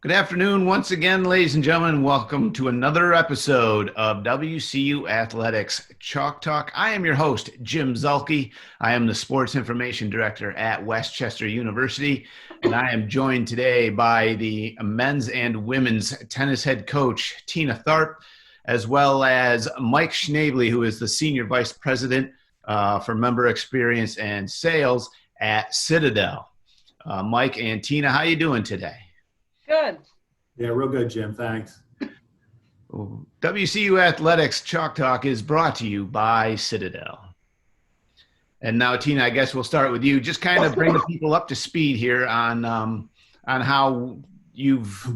Good afternoon once again, ladies and gentlemen. Welcome to another episode of WCU Athletics Chalk Talk. I am your host, Jim Zulke. I am the Sports Information Director at Westchester University, and I am joined today by the men's and women's tennis head coach, Tina Tharp, as well as Mike Schnabely, who is the Senior Vice President for Member Experience and Sales at Citadel. Mike and Tina, how you doing today? Good. Yeah, real good, Jim. Thanks. WCU Athletics Chalk Talk is brought to you by Citadel. And now, Tina, I guess we'll start with you. Just kind of bring the people up to speed here on how you've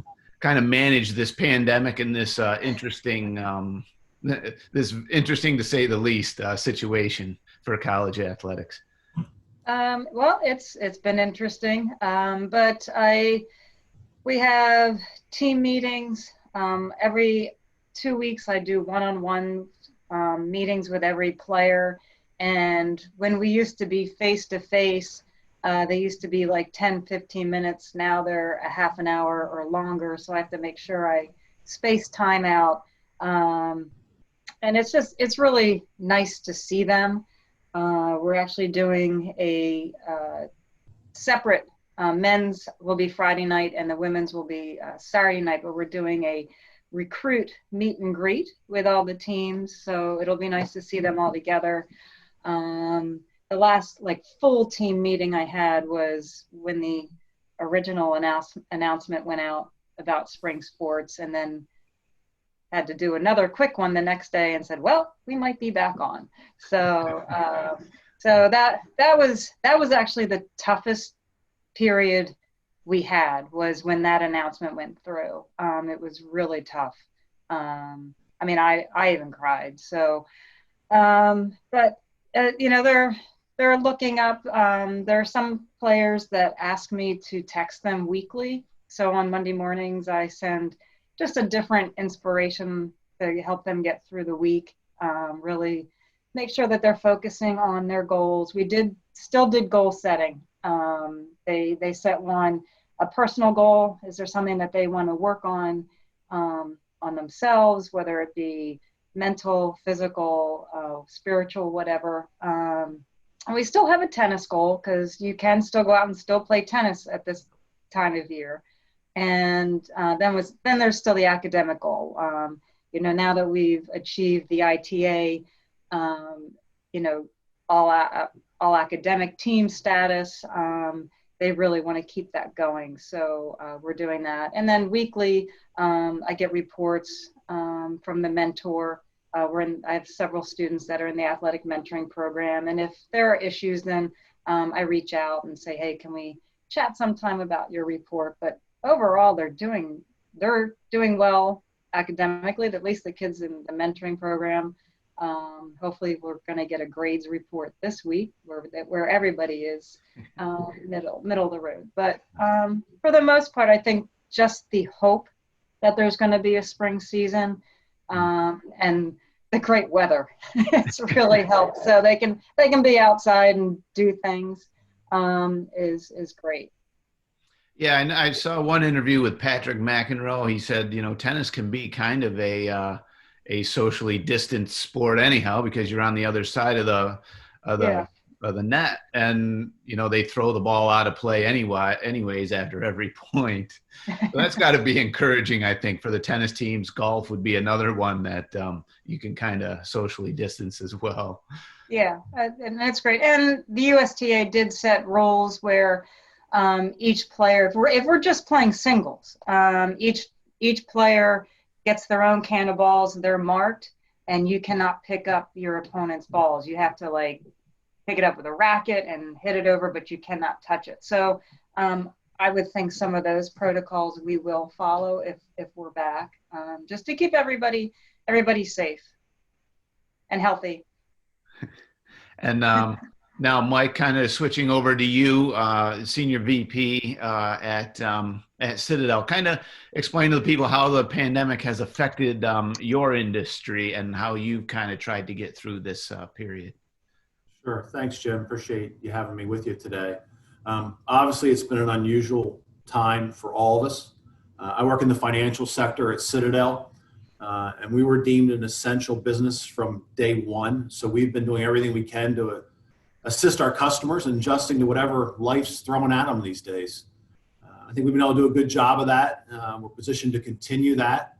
kind of managed this pandemic and this interesting to say the least situation for college athletics. Well, it's been interesting, but we have team meetings every 2 weeks. I do one-on-one meetings with every player, and when we used to be face-to-face, they used to be like 10-15 minutes. Now they're a half an hour or longer, so I have to make sure I space time out, and it's really nice to see them. We're actually doing a separate men's will be Friday night and the women's will be Saturday night, but we're doing a recruit meet and greet with all the teams. So it'll be nice to see them all together. The last full team meeting I had was when the original announcement went out about spring sports, and then had to do another quick one the next day and said, well, we might be back on. So that was actually the toughest period we had, was when that announcement went through. It was really tough. I even cried. So, but they're looking up. There are some players that ask me to text them weekly. So on Monday mornings, I send just a different inspiration to help them get through the week. Really make sure that they're focusing on their goals. We still did goal setting. They set a personal goal. Is there something that they want to work on themselves, whether it be mental, physical, spiritual, whatever. And we still have a tennis goal, because you can still go out and still play tennis at this time of year. And then there's still the academic goal. Now that we've achieved the ITA, all academic team status, they really want to keep that going. So we're doing that. And then weekly, I get reports from the mentor. I have several students that are in the athletic mentoring program. And if there are issues, then I reach out and say, hey, can we chat sometime about your report? But overall, they're doing well academically, at least the kids in the mentoring program. Hopefully we're going to get a grades report this week where everybody is middle of the road. But for the most part, I think just the hope that there's going to be a spring season and the great weather it's really helped. So they can be outside and do things is great. Yeah, and I saw one interview with Patrick McEnroe. He said, tennis can be kind of a socially distant sport anyhow, because you're on the other side of the net, and they throw the ball out of play anyways after every point. So that's got to be encouraging, I think, for the tennis teams. Golf would be another one that you can kind of socially distance as well. Yeah, and that's great. And the USTA did set rules where each player, if we're just playing singles, each player gets their own can of balls. They're marked, and you cannot pick up your opponent's balls. You have to pick it up with a racket and hit it over, but you cannot touch it. So I would think some of those protocols we will follow if we're back, just to keep everybody safe and healthy. And now, Mike, kind of switching over to you, Senior VP at Citadel. Kind of explain to the people how the pandemic has affected your industry and how you've kind of tried to get through this period. Sure. Thanks, Jim. Appreciate you having me with you today. Obviously, it's been an unusual time for all of us. I work in the financial sector at Citadel, and we were deemed an essential business from day one. So we've been doing everything we can to assist our customers in adjusting to whatever life's throwing at them these days. I think we've been able to do a good job of that. We're positioned to continue that.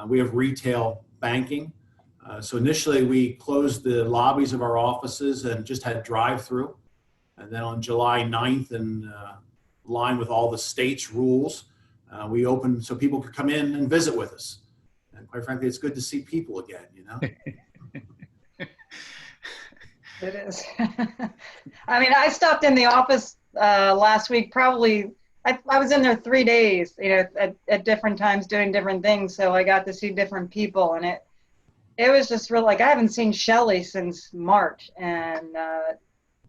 We have retail banking. So initially we closed the lobbies of our offices and just had drive-through. And then on July 9th, in line with all the state's rules, we opened so people could come in and visit with us. And quite frankly, it's good to see people again, you know? It is. I mean, I stopped in the office last week, probably, I was in there 3 days, at different times doing different things. So I got to see different people, and it was just real, like, I haven't seen Shelly since March. And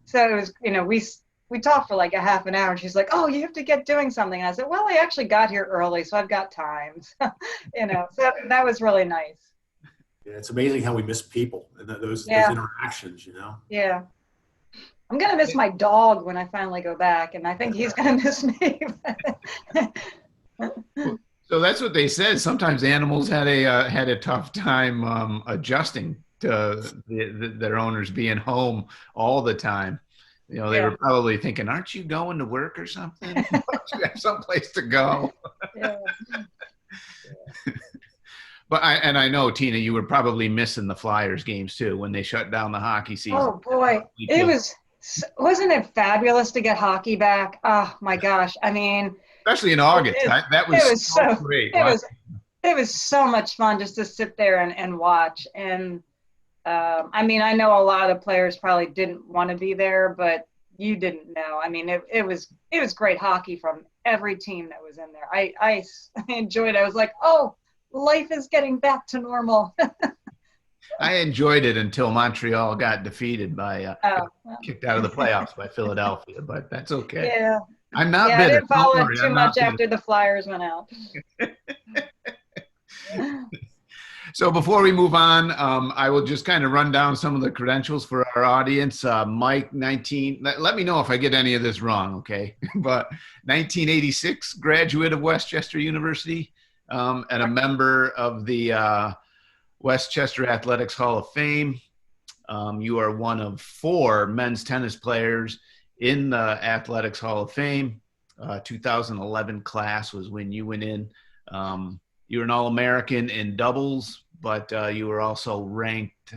so it was, we talked for like a half an hour, and she's like, "Oh, you have to get doing something." And I said, "Well, I actually got here early, so I've got time." So that was really nice. Yeah, it's amazing how we miss people and those interactions, you know? Yeah. I'm going to miss my dog when I finally go back, and I think he's going to miss me. So that's what they said. Sometimes animals had a tough time adjusting to their owners being home all the time. They were probably thinking, "Aren't you going to work or something? Don't you have someplace to go?" Yeah. But I know, Tina, you were probably missing the Flyers games too when they shut down the hockey season. Oh boy, wasn't it fabulous to get hockey back? Oh my gosh! I mean, especially in August, that was so great. It was so much fun just to sit there and watch. And I mean, I know a lot of players probably didn't want to be there, but you didn't know. I mean, it was great hockey from every team that was in there. I enjoyed it. I was like, oh, life is getting back to normal. I enjoyed it until Montreal got defeated kicked out of the playoffs by Philadelphia, but that's okay. Yeah. I'm not bitter. I didn't follow it too much after the Flyers went out. So before we move on, I will just kind of run down some of the credentials for our audience. Mike, 19, let me know if I get any of this wrong, okay? But 1986 graduate of Westchester University, and a member of the Westchester Athletics Hall of Fame. You are one of 4 men's tennis players in the Athletics Hall of Fame. 2011 class was when you went in. You were an All-American in doubles, but you were also ranked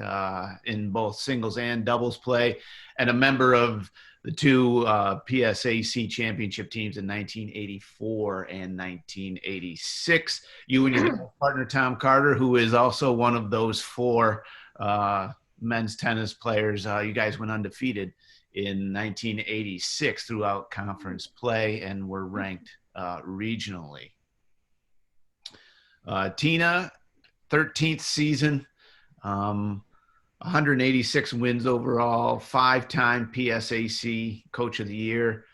in both singles and doubles play, and a member of the 2 PSAC championship teams in 1984 and 1986. You and your partner, Tom Carter, who is also one of those 4 men's tennis players, you guys went undefeated in 1986 throughout conference play and were ranked regionally. Tina, 13th season, 186 wins overall, 5-time PSAC Coach of the Year.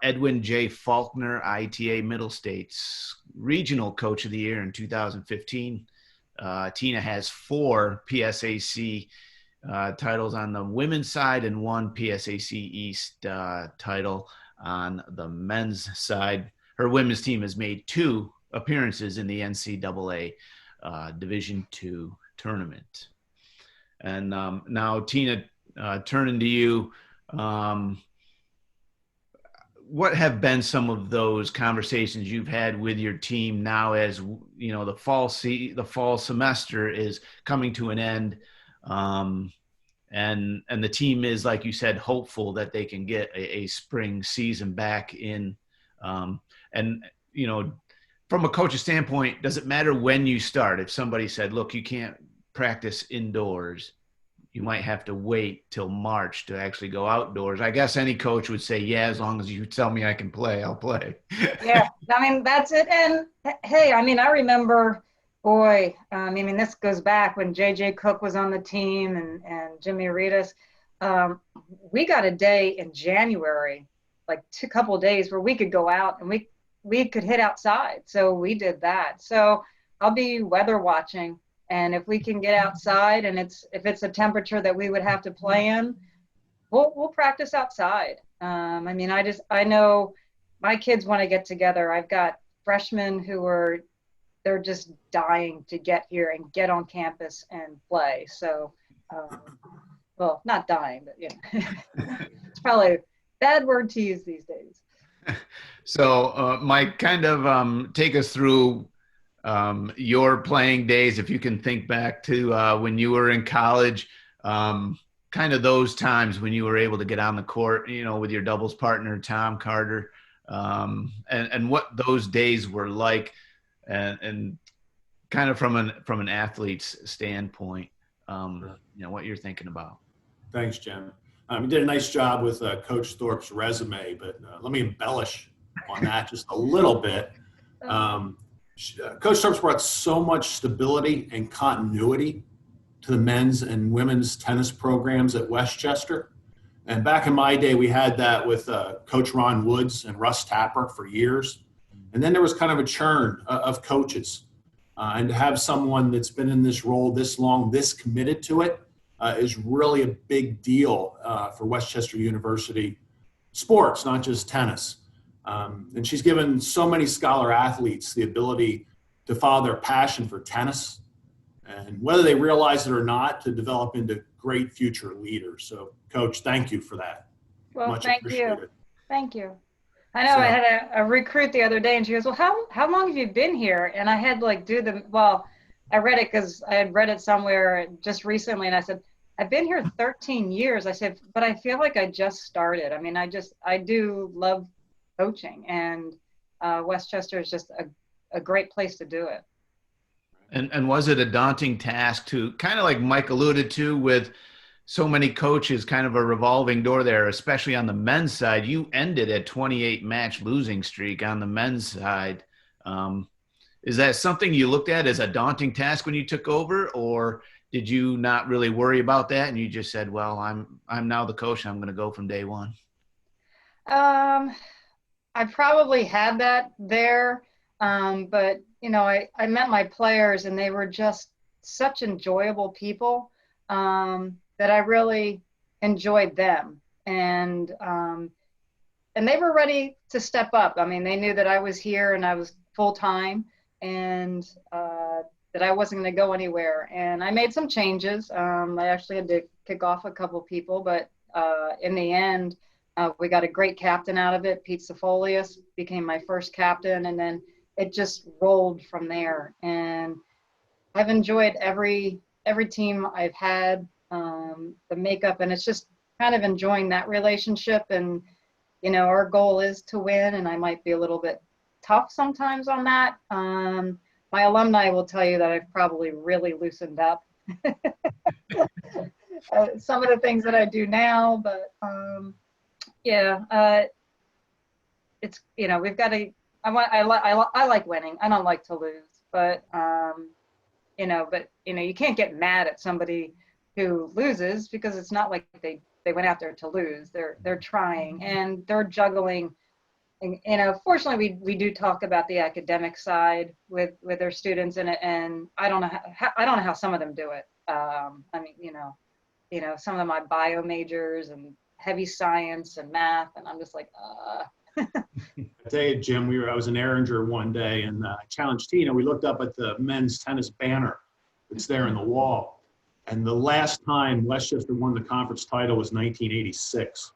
Edwin J. Faulkner, ITA Middle States Regional Coach of the Year in 2015. Tina has 4 PSAC titles on the women's side and 1 PSAC East title on the men's side. Her women's team has made 2 appearances in the NCAA Division II tournament. And now, Tina, turning to you, what have been some of those conversations you've had with your team now, as you know, the fall semester is coming to an end, and the team is, like you said, hopeful that they can get a spring season back in, and you know, from a coach's standpoint, does it matter when you start? If somebody said, "Look, you can't practice indoors," you might have to wait till March to actually go outdoors. I guess any coach would say, "Yeah, as long as you tell me I can play, I'll play." Yeah, I mean, that's it. And hey, I mean, I remember, boy, I mean, this goes back when J.J. Cook was on the team and Jimmy Aritas. We got a day in January, like a couple of days where we could go out and we could hit outside. So we did that. So I'll be weather watching. And if we can get outside and if it's a temperature that we would have to play in, we'll practice outside. I mean, I know my kids want to get together. I've got freshmen they're just dying to get here and get on campus and play. So, well, not dying, but it's probably a bad word to use these days. So, Mike, kind of take us through your playing days, if you can think back to when you were in college, kind of those times when you were able to get on the court, with your doubles partner, Tom Carter, and what those days were like, and kind of from an athlete's standpoint, what you're thinking about. Thanks, Jim. You did a nice job with Coach Thorpe's resume, but let me embellish on that just a little bit. Coach Thorpe's brought so much stability and continuity to the men's and women's tennis programs at Westchester. And back in my day, we had that with Coach Ron Woods and Russ Tapper for years. And then there was kind of a churn of coaches. And to have someone that's been in this role this long, this committed to it, is really a big deal for Westchester University sports, not just tennis. And she's given so many scholar athletes the ability to follow their passion for tennis, and whether they realize it or not, to develop into great future leaders. So, Coach, thank you for that. Well, Much thank appreciated. you. Thank you. I know I had a recruit the other day, and she goes, well, how long have you been here? And I had I read it because I had read it somewhere just recently, and I said, I've been here 13 years. I said, but I feel like I just started. I mean, I do love coaching, and Westchester is just a great place to do it. And was it a daunting task to, kind of like Mike alluded to, with so many coaches, kind of a revolving door there, especially on the men's side? You ended a 28-match losing streak on the men's side. Is that something you looked at as a daunting task when you took over, or did you not really worry about that and you just said, well, I'm now the coach, I'm going to go from day one? I probably had that there, but I met my players, and they were just such enjoyable people that I really enjoyed them, and they were ready to step up. I mean, they knew that I was here and I was full time, and that I wasn't going to go anywhere. And I made some changes. I actually had to kick off a couple people, but in the end, we got a great captain out of it. Pete Sifolius became my first captain, and then it just rolled from there. And I've enjoyed every team I've had, the makeup, and it's just kind of enjoying that relationship. And, our goal is to win, and I might be a little bit tough sometimes on that. My alumni will tell you that I've probably really loosened up some of the things that I do now, but it's, we've got to, I like winning. I don't like to lose, but, you can't get mad at somebody who loses, because it's not like they went out there to lose. They're trying, and they're juggling. And, fortunately, we do talk about the academic side with their students in it, and I don't know how some of them do it. Some of them are bio majors and heavy science and math, and I'm just like, I tell you, Jim, I was in Erringer one day, and I challenged Tina. We looked up at the men's tennis banner that's there in the wall, and the last time Westchester won the conference title was 1986.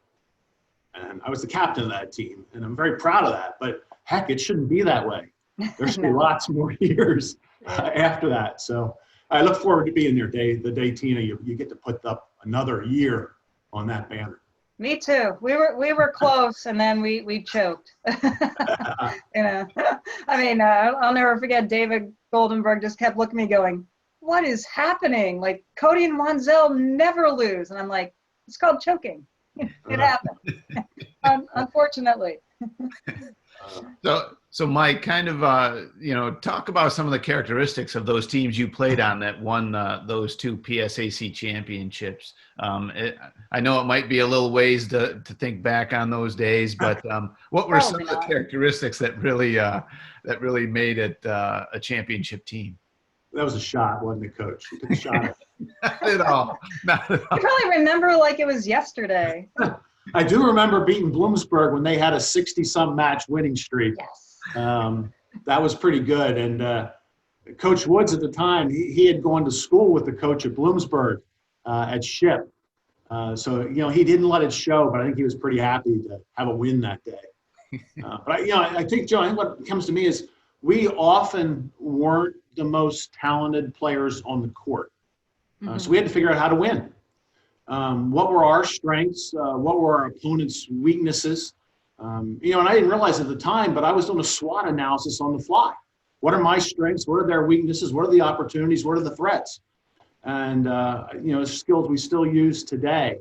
And I was the captain of that team, and I'm very proud of that. But heck, it shouldn't be that way. There's still lots more years after that. So I look forward to being there the day, Tina, you get to put up another year on that banner. Me too. We were close, and then we choked. I'll never forget. David Goldenberg just kept looking at me going, "What is happening? Like, Cody and Wanzel never lose," and I'm like, "It's called choking." It happened, unfortunately. So Mike, kind of, talk about some of the characteristics of those teams you played on that won those two PSAC championships. I know it might be a little ways to think back on those days, but what were some of the characteristics that really made it a championship team? That was a shot, wasn't it, Coach? You took a shot. Not at all. Not at all. I probably remember like it was yesterday. I do remember beating Bloomsburg when they had a 60-some match winning streak. Yes. that was pretty good. And Coach Woods at the time, he had gone to school with the coach at Bloomsburg at Ship. So, he didn't let it show, but I think he was pretty happy to have a win that day. I think, Joe, I think what comes to me is we often weren't the most talented players on the court. So we had to figure out how to win. What were our strengths? What were our opponent's weaknesses? And I didn't realize at the time, but I was doing a SWOT analysis on the fly. What are my strengths? What are their weaknesses? What are the opportunities? What are the threats? And, skills we still use today.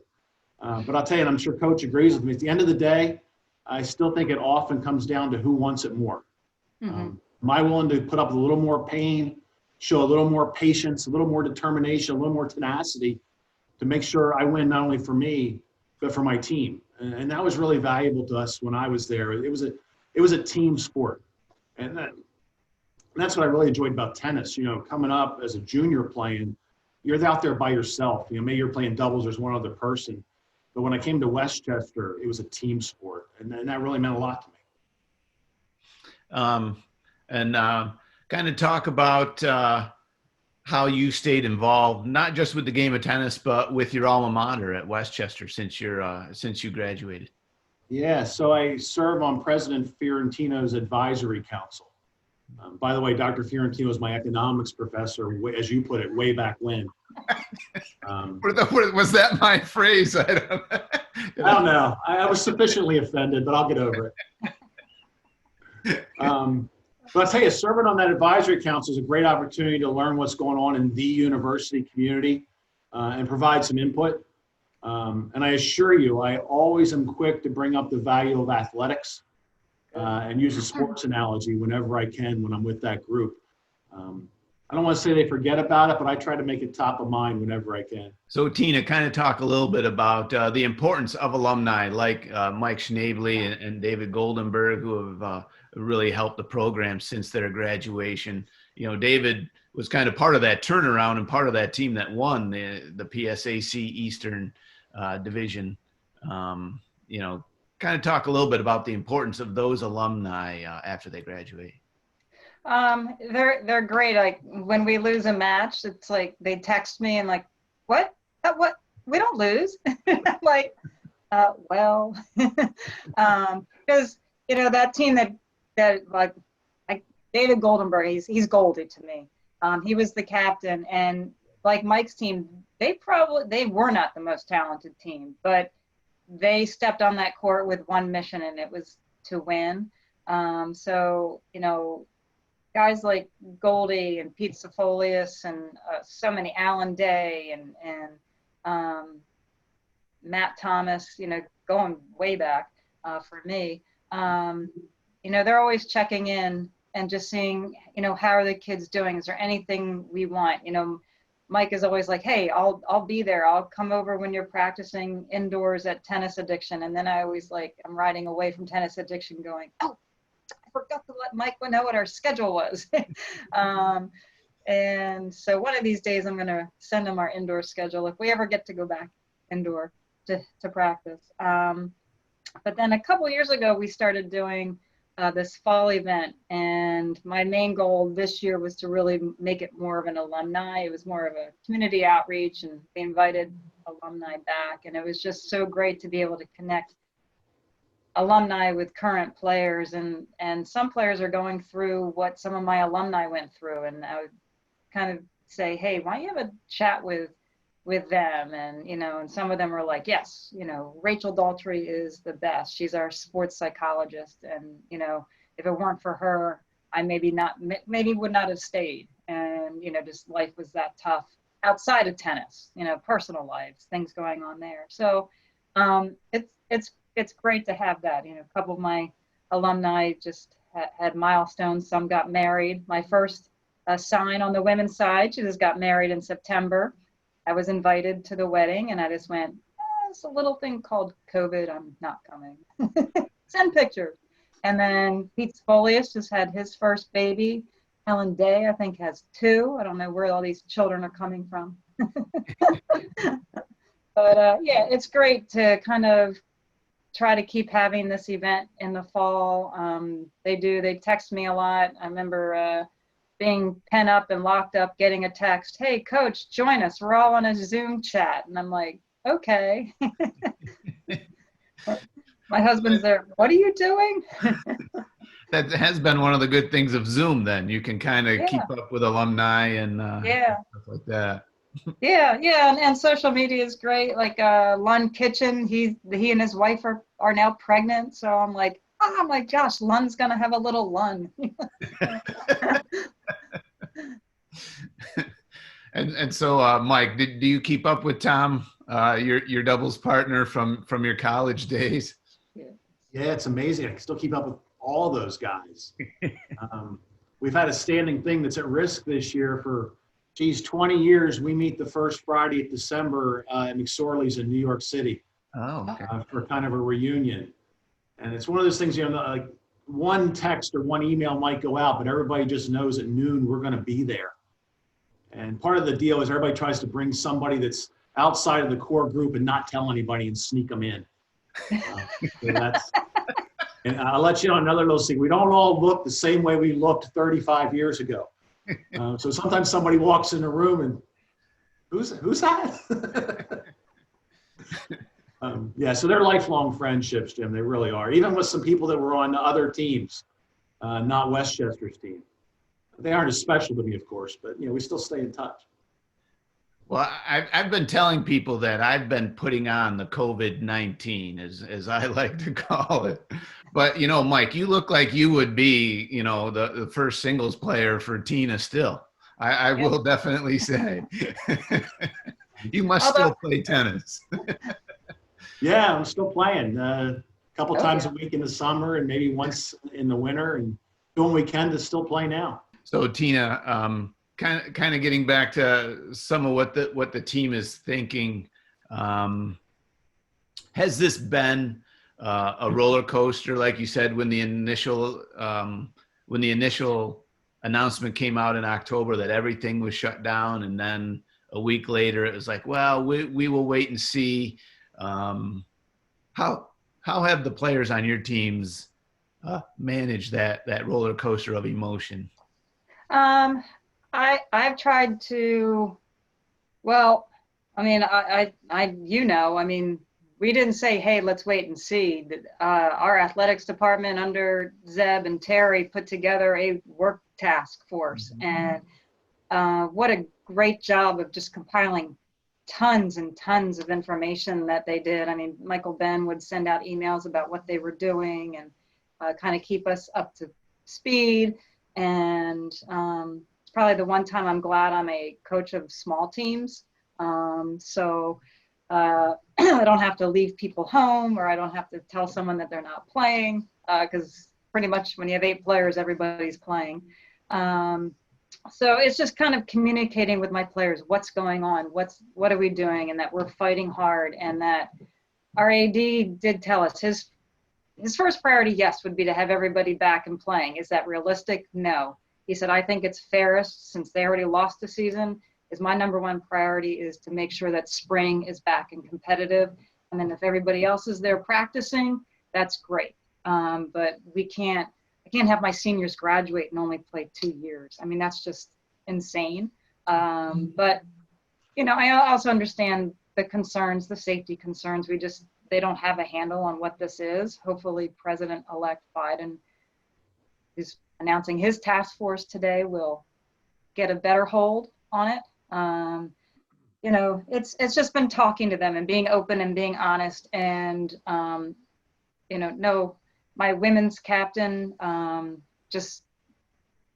But I'll tell you, and I'm sure Coach agrees with me, at the end of the day, I still think it often comes down to who wants it more. Am I willing to put up a little more pain, show a little more patience, a little more determination, a little more tenacity to make sure I win not only for me, but for my team? And that was really valuable to us when I was there. It was a team sport. And that's what I really enjoyed about tennis. Coming up as a junior playing, you're out there by yourself. Maybe you're playing doubles, there's one other person. But when I came to Westchester, it was a team sport. And that really meant a lot to me. Kind of talk about how you stayed involved, not just with the game of tennis, but with your alma mater at Westchester since you graduated. Yeah, so I serve on President Fiorentino's advisory council. By the way, Dr. Fiorentino was my economics professor, as you put it, way back when. Was that my phrase? I don't know. I was sufficiently offended, but I'll get over it. But I'll tell you, serving on that advisory council is a great opportunity to learn what's going on in the university community and provide some input. And I assure you, I always am quick to bring up the value of athletics and use a sports analogy whenever I can when I'm with that group. I don't want to say they forget about it, but I try to make it top of mind whenever I can. So, Tina, kind of talk a little bit about the importance of alumni like Mike Schnabely and David Goldenberg, who have really helped the program since their graduation. David was kind of part of that turnaround and part of that team that won the PSAC Eastern Division. Kind of talk a little bit about the importance of those alumni after they graduate. They're great. Like when we lose a match, it's like they text me and like, what? We don't lose. I'm like, well, because that team that like David Goldenberg, he's Goldie to me. He was the captain, and like Mike's team, they were not the most talented team, but they stepped on that court with one mission, and it was to win. Guys like Goldie and Pete Sifolius and so many, Alan Day and Matt Thomas, going way back for me. They're always checking in and just seeing, how are the kids doing? Is there anything we want? Mike is always like, hey, I'll be there. I'll come over when you're practicing indoors at Tennis Addiction. And then I always I'm riding away from Tennis Addiction going, oh, I forgot to let Mike know what our schedule was. And so one of these days I'm going to send him our indoor schedule if we ever get to go back indoor to practice. But then a couple years ago, we started doing this fall event. And my main goal this year was to really make it more of an alumni. It was more of a community outreach, and they invited alumni back. And it was just so great to be able to connect alumni with current players, and some players are going through what some of my alumni went through, and I would kind of say, hey, why don't you have a chat with them? And and some of them are like, yes, Rachel Daltrey is the best. She's our sports psychologist, and if it weren't for her, I maybe would not have stayed. And just life was that tough outside of tennis, personal lives, things going on there. So it's great to have that. A couple of my alumni just had milestones. Some got married. My first sign on the women's side, she just got married in September. I was invited to the wedding, and I just went, it's a little thing called COVID. I'm not coming. Send pictures. And then Pete Sifolius just had his first baby. Helen Day, I think, has 2. I don't know where all these children are coming from. But yeah, it's great to kind of try to keep having this event in the fall. They text me a lot. I remember being pent up and locked up, getting a text, "Hey coach, join us. We're all on a Zoom chat." And I'm like, okay. My husband's there. "What are you doing?" That has been one of the good things of Zoom. Then you can kind of Yeah. keep up with alumni and Yeah. stuff like that. Yeah, and social media is great. Like Lund Kitchen, he and his wife are now pregnant. So I'm like, Josh, Lund's gonna have a little Lund. And so, Mike, do you keep up with Tom, your doubles partner from your college days? Yeah, it's amazing. I can still keep up with all those guys. We've had a standing thing that's at risk this year for, 20 years. We meet the first Friday of December at McSorley's in New York City Oh, okay. for kind of a reunion. And it's one of those things, like one text or one email might go out, but everybody just knows at noon we're going to be there. And part of the deal is everybody tries to bring somebody that's outside of the core group and not tell anybody and sneak them in. And I'll let you know another little secret. We don't all look the same way we looked 35 years ago. So sometimes somebody walks in the room and who's that? Yeah, so they're lifelong friendships, Jim. They really are. Even with some people that were on other teams, not Westchester's team. They aren't as special to me, of course, but we still stay in touch. Well, I've been telling people that I've been putting on the COVID-19, as I like to call it. But, Mike, you look like you would be, the first singles player for Tina still. I will definitely say. You must still play tennis. Yeah, I'm still playing a couple times a week in the summer and maybe once in the winter, and doing what we can to still play now. So, Tina, kind of getting back to some of what the team is thinking. Has this been a roller coaster, like you said, when the initial announcement came out in October that everything was shut down, and then a week later it was like, well, we will wait and see. How have the players on your teams managed that roller coaster of emotion? I've tried to, well, I mean, we didn't say, hey, let's wait and see. Our athletics department under Zeb and Terry put together a work task force, and what a great job of just compiling tons and tons of information that they did. I mean, Michael Ben would send out emails about what they were doing and kind of keep us up to speed. And it's probably the one time I'm glad I'm a coach of small teams. So I don't have to leave people home, or I don't have to tell someone that they're not playing, because pretty much when you have 8 players, everybody's playing. So it's just kind of communicating with my players, what's going on, what are we doing, and that we're fighting hard, and that our AD did tell us his first priority, yes, would be to have everybody back and playing. Is that realistic? No. He said, I think it's fairest, since they already lost the season, is my number one priority is to make sure that spring is back and competitive. And then if everybody else is there practicing, that's great. But I can't have my seniors graduate and only play 2 years. I mean, that's just insane. But, I also understand the concerns, the safety concerns. They don't have a handle on what this is. Hopefully President-elect Biden, who's announcing his task force today, will get a better hold on it. It's just been talking to them and being open and being honest, and my women's captain just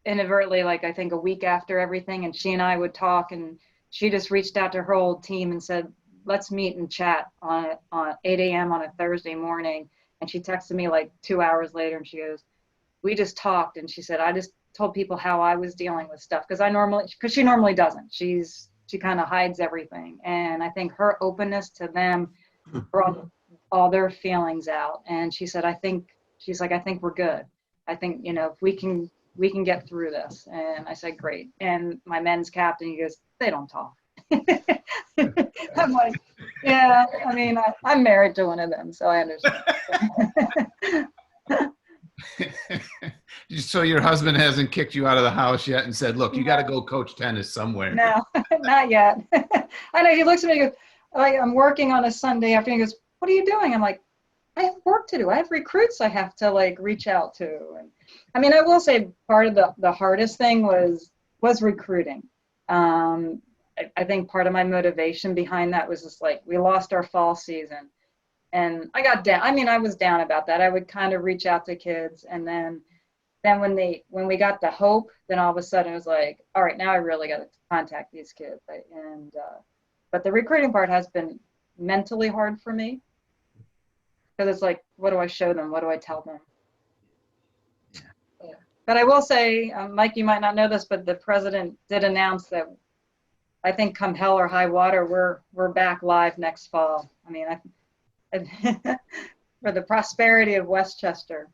inadvertently, like I think a week after everything, and she and I would talk, and she just reached out to her old team and said, let's meet and chat on 8 a.m. on a Thursday morning. And she texted me like 2 hours later, and she goes, we just talked, and she said, I just told people how I was dealing with stuff, because she normally doesn't. She kind of hides everything, and I think her openness to them brought all their feelings out. And she said, I think we're good. I think if we can get through this. And I said, great. And my men's captain, he goes, they don't talk. I'm like, yeah, I mean, I'm married to one of them, so I understand. So your husband hasn't kicked you out of the house yet and said, look, you got to go coach tennis somewhere. No, not yet. I know, he looks at me and goes, like, I'm working on a Sunday afternoon. He goes, what are you doing? I'm like, I have work to do. I have recruits I have to like reach out to. And I mean, I will say part of the hardest thing was recruiting. I think part of my motivation behind that was just like, we lost our fall season and I got down. I mean, I was down about that. I would kind of reach out to kids, and then when we got the hope, then all of a sudden it was like, all right, now I really got to contact these kids. But the recruiting part has been mentally hard for me, because it's like, what do I show them? What do I tell them? Yeah. But I will say, Mike, you might not know this, but the president did announce that I think come hell or high water, we're back live next fall. I mean, for the prosperity of Westchester.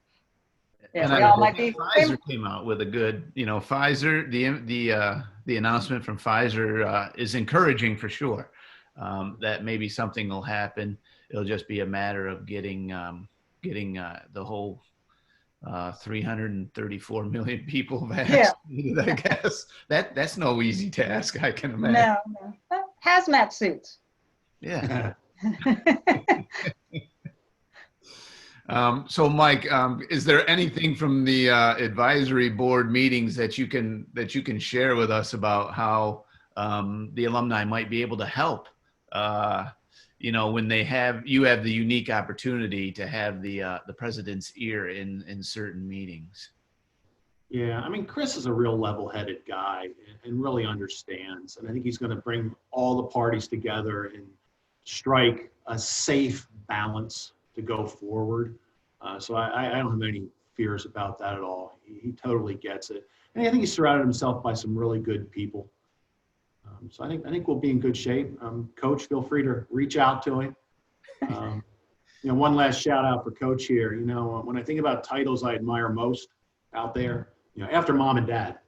Yeah, And we I all might be. Pfizer came out with a good, Pfizer, the announcement from Pfizer is encouraging for sure. That maybe something will happen. It'll just be a matter of getting the whole 334 million people vaccinated. Yeah. I guess that's no easy task, I can imagine. No. Hazmat suits. Yeah. So Mike, is there anything from the advisory board meetings that you can share with us about how the alumni might be able to help? When you have the unique opportunity to have the president's ear in certain meetings. Yeah, I mean, Chris is a real level-headed guy and really understands, and I think he's going to bring all the parties together and strike a safe balance to go forward. So I don't have any fears about that at all. He totally gets it, and I think he's surrounded himself by some really good people. So I think we'll be in good shape. Coach, feel free to reach out to him. One last shout out for Coach here. When I think about titles I admire most out there, after mom and dad,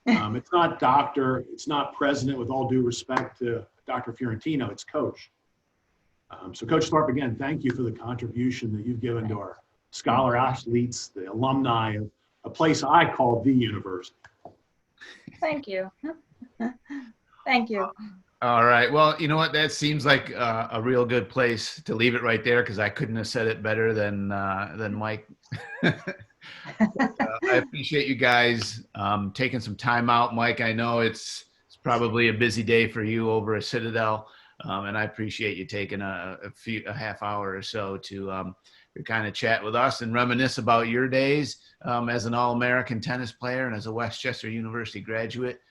it's not doctor, it's not president, with all due respect to Dr. Fiorentino, it's coach. So Coach Thorpe, again, thank you for the contribution that you've given to our scholar athletes, the alumni of a place I call the university. Thank you. Thank you. All right. Well, you know what? That seems like a real good place to leave it right there, because I couldn't have said it better than Mike. I appreciate you guys taking some time out. Mike, I know it's probably a busy day for you over at Citadel, and I appreciate you taking a half hour or so to kind of chat with us and reminisce about your days as an All-American tennis player and as a Westchester University graduate.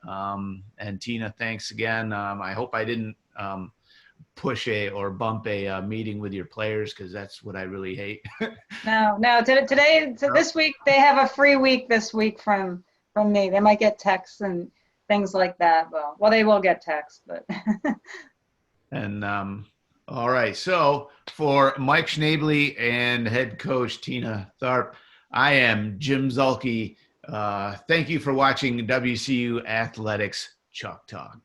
And Tina, thanks again. I hope I didn't push or bump a meeting with your players, because that's what I really hate. No. This week they have a free week this week from me. They might get texts and things like that. Well, they will get texts, but. And all right. So for Mike Schneebly and head coach Tina Tharp, I am Jim Zulke. Thank you for watching WCU Athletics Chalk Talk.